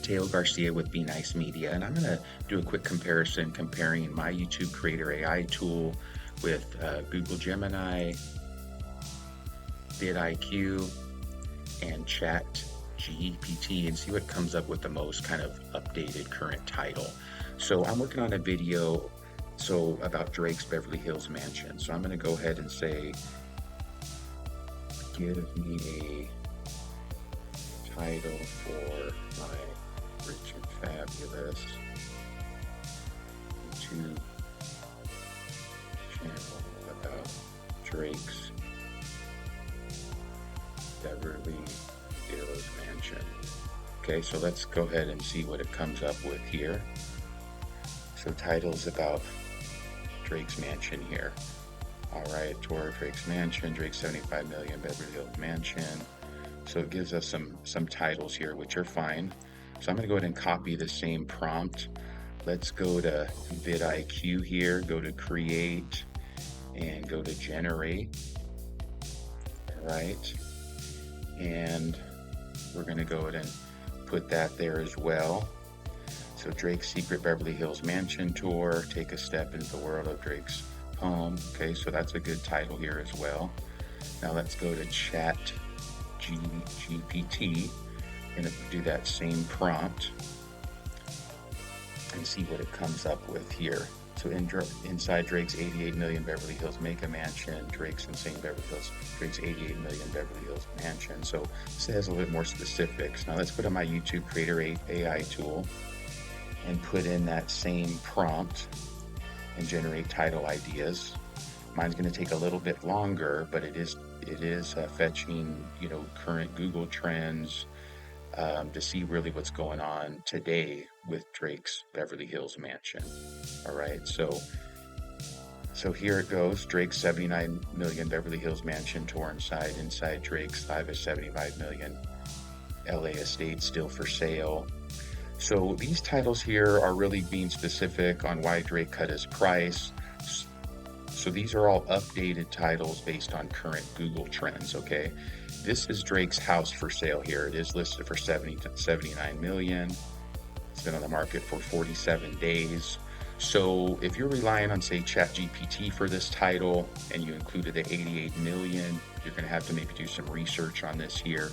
Teo Garcia with Be Nice Media, and I'm going to do a quick comparison comparing my YouTube Creator AI tool with Google Gemini, VidIQ, and ChatGPT and see what comes up with the most kind of updated current title. So I'm working on a video about Drake's Beverly Hills mansion. So I'm going to go ahead and say, give me a title for my rich and fabulous YouTube channel about Drake's Beverly Hills mansion. Okay, so let's go ahead and see what it comes up with here. So titles about Drake's mansion here. All right, tour of Drake's mansion, Drake's 75 million Beverly Hills mansion. So it gives us some titles here, which are fine. So I'm going to go ahead and copy the same prompt. Let's go to VidIQ here, go to create, and go to generate. All right, and we're going to go ahead and put that there as well. So Drake's secret Beverly Hills mansion tour, take a step into the world of Drake's home. Okay, so that's a good title here as well. Now let's go to ChatGPT and do that same prompt and see what it comes up with here. So inside Drake's 88 million Beverly Hills mega mansion, Drake's insane Beverly Hills, Drake's 88 million Beverly Hills mansion. So this has a little bit more specifics. Now let's go to my YouTube Creator AI tool and put in that same prompt and generate title ideas. Mine's going to take a little bit longer, but it is fetching current Google trends to see really what's going on today with Drake's Beverly Hills mansion. All right, so here it goes. Drake's 79 million Beverly Hills mansion tour inside Drake's 75 million LA estate still for sale. So these titles here are really being specific on why Drake cut his price. So these are all updated titles based on current Google trends, okay? This is Drake's house for sale here. It is listed for 79 million. It's been on the market for 47 days. So if you're relying on, say, ChatGPT for this title and you included the 88 million, you're gonna have to maybe do some research on this here.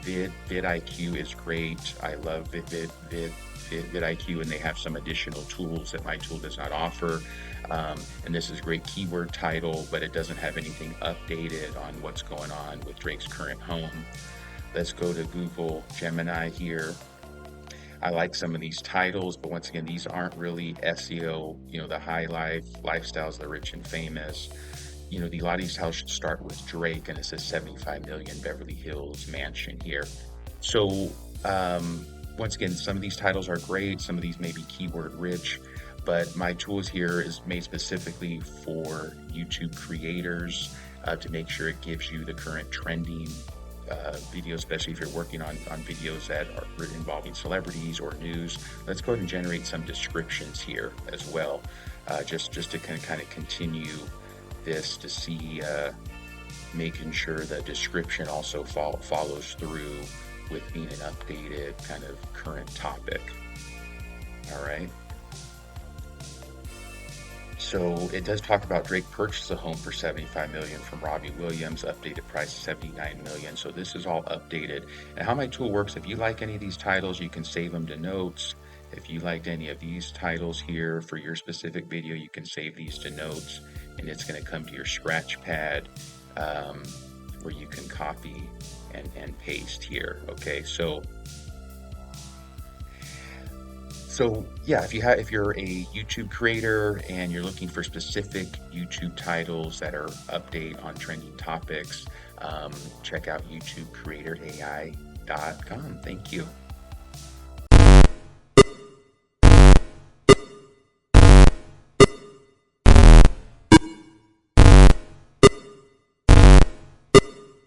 VidIQ is great. I love VidIQ, and they have some additional tools that my tool does not offer. And this is great keyword title, but it doesn't have anything updated on what's going on with Drake's current home. Let's go to Google Gemini here. I like some of these titles, but once again, these aren't really SEO, the high life, lifestyles, the rich and famous. A lot of these titles should start with Drake, and it says 75 million Beverly Hills mansion here. So once again, some of these titles are great. Some of these may be keyword rich, but my tools here is made specifically for YouTube creators to make sure it gives you the current trending videos, especially if you're working on videos that are involving celebrities or news. Let's go ahead and generate some descriptions here as well, just to kind of continue this to see, making sure the description also follows through with being an updated kind of current topic. All right. So it does talk about Drake purchased a home for 75 million from Robbie Williams, updated price 79 million. So this is all updated. And how my tool works, if you like any of these titles, you can save them to notes. If you liked any of these titles here for your specific video, you can save these to notes, and it's going to come to your scratch pad where you can copy and paste here. Okay, so yeah, if you're a YouTube creator and you're looking for specific YouTube titles that are update on trending topics, check out YouTubeCreatorAI.com. Thank you.